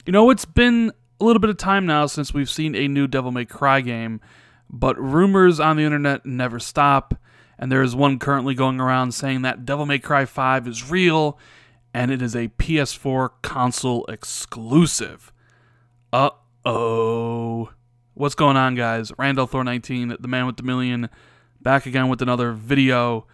You know, it's been a little bit of time now since we've seen a new Devil May Cry game, but rumors on the internet never stop, and there is one currently going around saying that Devil May Cry 5 is real, and it is a PS4 console exclusive. Uh-oh. What's going on, guys? Randall Thor 19, the man with the million, back again with another video,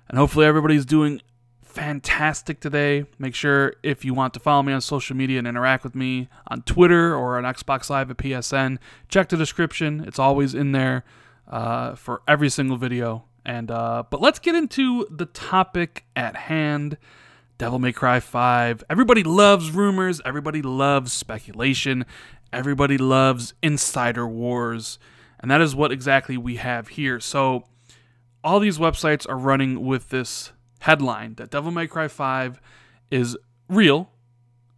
and hopefully everybody's doing fantastic today. Make sure if you want to follow me on social media and interact with me on Twitter or on Xbox Live at PSN, check the description. It's always in there for every single video. And but let's get into the topic at hand. Devil May Cry 5. Everybody loves rumors. Everybody loves speculation. Everybody loves insider wars. And that is what exactly we have here. So all these websites are running with this headline that Devil May Cry 5 is real,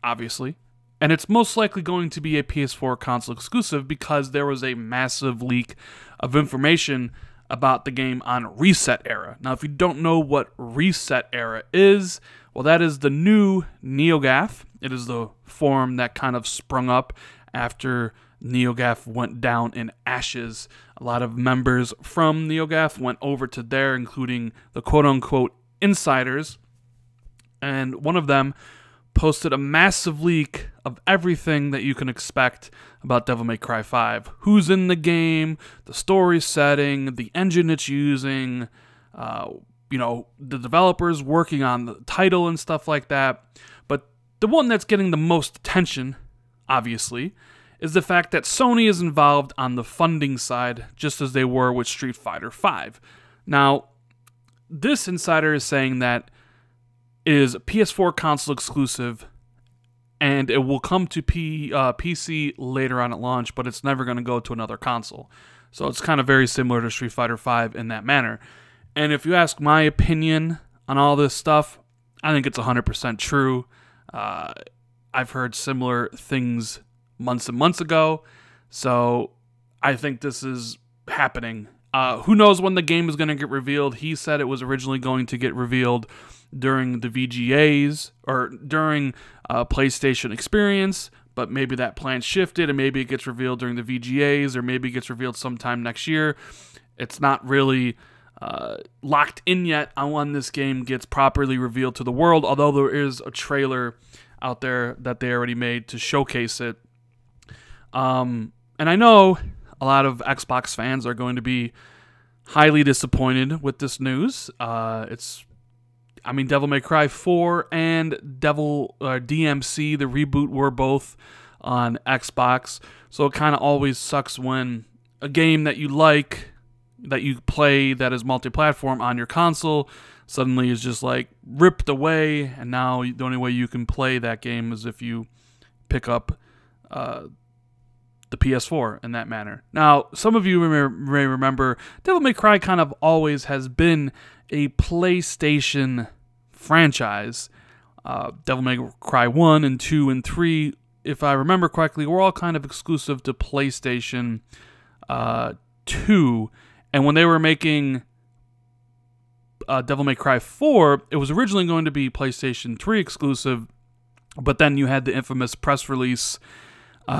obviously, and it's most likely going to be a PS4 console exclusive because there was a massive leak of information about the game on Reset Era. Now, if you don't know what Reset Era is, well, that is the new NeoGAF. It is the forum that kind of sprung up after NeoGAF went down in ashes. A lot of members from NeoGAF went over to there, including the quote-unquote insiders, and one of them posted a massive leak of everything that you can expect about Devil May Cry 5. Who's in the game, the story setting, the engine it's using, you know, the developers working on the title and stuff like that. But the one that's getting the most attention, obviously, is the fact that Sony is involved on the funding side, just as they were with Street Fighter V. Now, this insider is saying that it is a PS4 console exclusive, and it will come to PC later on at launch, but it's never going to go to another console. So it's kind of very similar to Street Fighter V in that manner. And if you ask my opinion on all this stuff, I think it's 100% true. I've heard similar things months and months ago, so I think this is happening. Who knows when the game is going to get revealed? He said it was originally going to get revealed during the VGAs or during PlayStation Experience, but maybe that plan shifted and maybe it gets revealed during the VGAs or maybe it gets revealed sometime next year. It's not really locked in yet on when this game gets properly revealed to the world, although there is a trailer out there that they already made to showcase it. And I know a lot of Xbox fans are going to be highly disappointed with this news. I mean, Devil May Cry 4 and DMC, the reboot, were both on Xbox. So it kind of always sucks when a game that you like, that you play, that is multi-platform on your console, suddenly is just like ripped away. And now the only way you can play that game is if you pick up the PS4 in that manner. Now, some of you may remember Devil May Cry kind of always has been a PlayStation franchise. Devil May Cry 1 and 2 and 3, if I remember correctly, were all kind of exclusive to PlayStation 2. And when they were making Devil May Cry 4, it was originally going to be PlayStation 3 exclusive, but then you had the infamous press release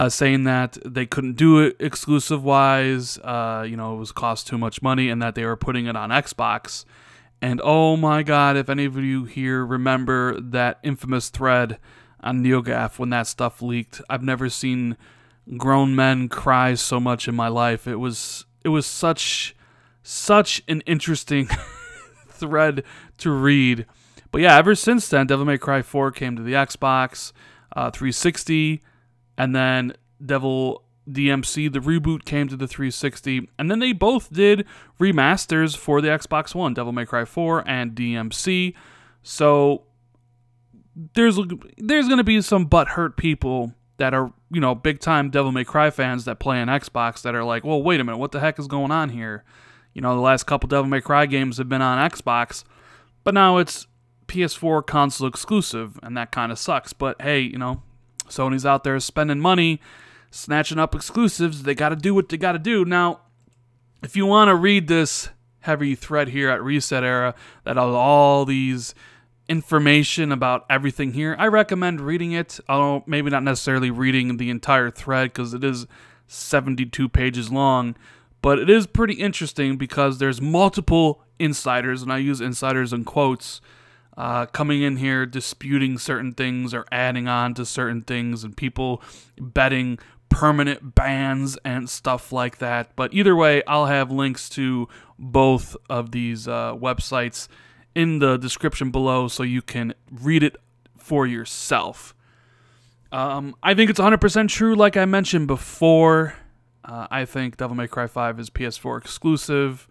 saying that they couldn't do it exclusive-wise, you know, it was cost too much money, and that they were putting it on Xbox. And oh my god, if any of you here remember that infamous thread on NeoGAF when that stuff leaked, I've never seen grown men cry so much in my life. It was such an interesting thread to read. But yeah, ever since then, Devil May Cry 4 came to the Xbox 360, and then Devil DMC, the reboot, came to the 360, and then they both did remasters for the Xbox One, Devil May Cry 4 and DMC. So there's going to be some butthurt people that are, you know, big-time Devil May Cry fans that play on Xbox that are like, well, wait a minute, what the heck is going on here? You know, the last couple Devil May Cry games have been on Xbox, but now it's PS4 console exclusive, and that kind of sucks. But hey, you know, Sony's out there spending money, snatching up exclusives. They got to do what they got to do. Now, if you want to read this heavy thread here at Reset Era that all these information about everything here. I recommend reading it. Although maybe not necessarily reading the entire thread because it is 72 pages long, but it is pretty interesting because there's multiple insiders, and I use insiders in quotes, coming in here disputing certain things or adding on to certain things, and people betting permanent bans and stuff like that. But either way, I'll have links to both of these websites in the description below so you can read it for yourself. I think it's 100% true, like I mentioned before. I think Devil May Cry 5 is PS4 exclusive.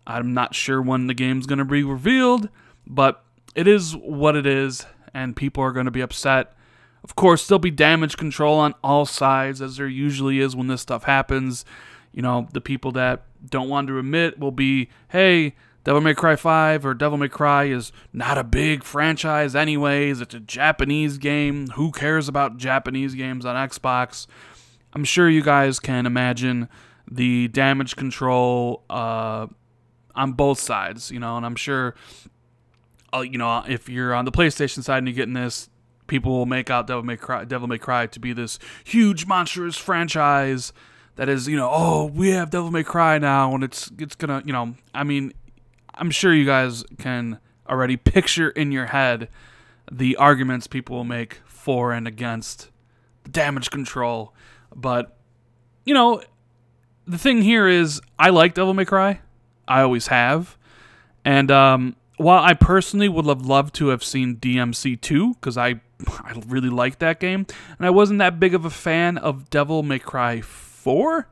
I'm not sure when the game's going to be revealed, but it is what it is, and people are going to be upset. Of course, there'll be damage control on all sides, as there usually is when this stuff happens. You know, the people that don't want to admit will be, hey, Devil May Cry 5 or Devil May Cry is not a big franchise anyways. It's a Japanese game. Who cares about Japanese games on Xbox? I'm sure you guys can imagine the damage control on both sides, you know, and I'm sure, you know, if you're on the PlayStation side and you're getting this, people will make out Devil May Cry to be this huge, monstrous franchise that is, you know, oh, we have Devil May Cry now, and it's gonna, you know, I mean, I'm sure you guys can already picture in your head the arguments people will make for and against the damage control. But, you know, the thing here is I like Devil May Cry. I always have. And while I personally would have loved to have seen DMC 2, because I really liked that game, and I wasn't that big of a fan of Devil May Cry 4,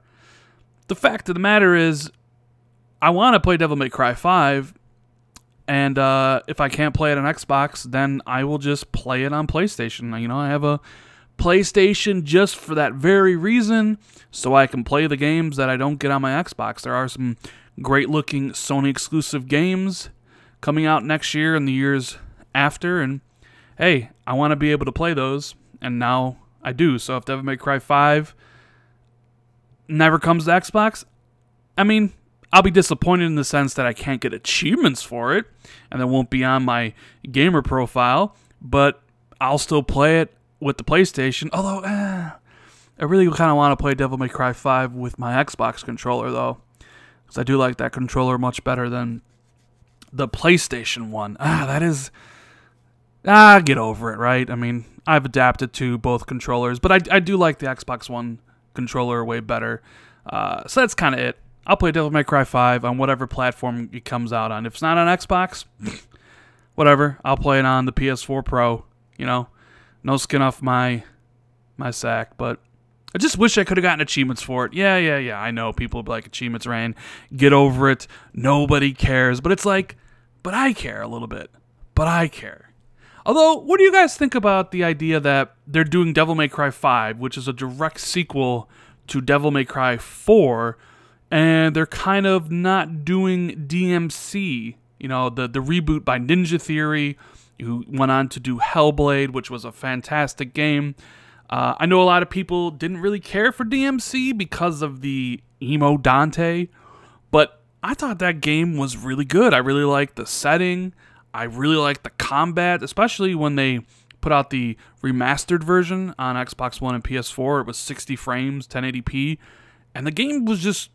the fact of the matter is I want to play Devil May Cry 5, and if I can't play it on Xbox, then I will just play it on PlayStation. You know, I have a PlayStation just for that very reason, so I can play the games that I don't get on my Xbox. There are some great-looking Sony-exclusive games coming out next year and the years after, and hey, I want to be able to play those, and now I do. So if Devil May Cry 5 never comes to Xbox, I mean, I'll be disappointed in the sense that I can't get achievements for it, and it won't be on my gamer profile, but I'll still play it with the PlayStation, although I really kind of want to play Devil May Cry 5 with my Xbox controller, though, because I do like that controller much better than the PlayStation one. That is... get over it, right? I mean, I've adapted to both controllers, but I do like the Xbox One controller way better. So that's kind of it. I'll play Devil May Cry 5 on whatever platform it comes out on. If it's not on Xbox, whatever. I'll play it on the PS4 Pro, you know. No skin off my sack, but I just wish I could have gotten achievements for it. Yeah, I know people will be like, achievements, Ryan. Get over it. Nobody cares. But it's like, but I care a little bit. But I care. Although, what do you guys think about the idea that they're doing Devil May Cry 5, which is a direct sequel to Devil May Cry 4, and they're kind of not doing DMC, you know, the reboot by Ninja Theory, who went on to do Hellblade, which was a fantastic game. I know a lot of people didn't really care for DMC because of the emo Dante, but I thought that game was really good. I really liked the setting. I really liked the combat, especially when they put out the remastered version on Xbox One and PS4. It was 60 frames, 1080p, and the game just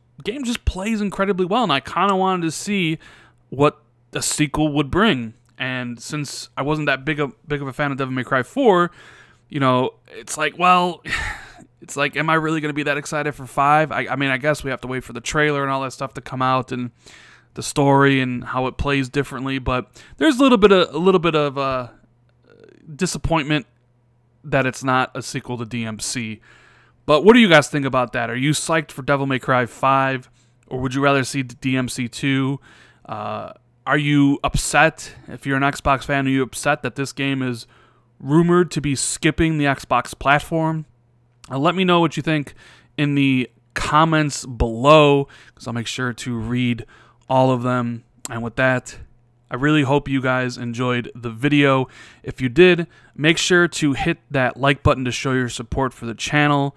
plays incredibly well, and I kind of wanted to see what a sequel would bring. And since I wasn't that big of a fan of Devil May Cry 4, you know, it's like, well, it's like, am I really going to be that excited for 5? I mean, I guess we have to wait for the trailer and all that stuff to come out, and the story and how it plays differently, but there's a little bit of disappointment that it's not a sequel to DMC. But what do you guys think about that? Are you psyched for Devil May Cry 5, or would you rather see DMC 2? Are you upset? If you're an Xbox fan, are you upset that this game is rumored to be skipping the Xbox platform? Let me know what you think in the comments below, because I'll make sure to read all of them. And with that, I really hope you guys enjoyed the video. If you did, make sure to hit that like button to show your support for the channel.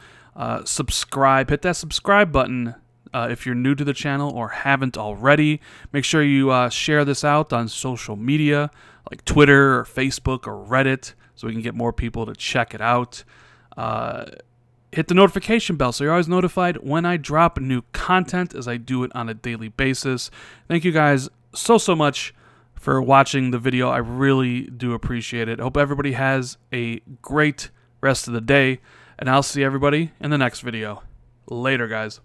Subscribe. Hit that subscribe button if you're new to the channel or haven't already. Make sure you share this out on social media. like Twitter or Facebook or Reddit so we can get more people to check it out. Hit the notification bell so you're always notified when I drop new content, as I do it on a daily basis. Thank you guys so much for watching the video. I really do appreciate it. Hope everybody has a great rest of the day, and I'll see everybody in the next video. Later, guys.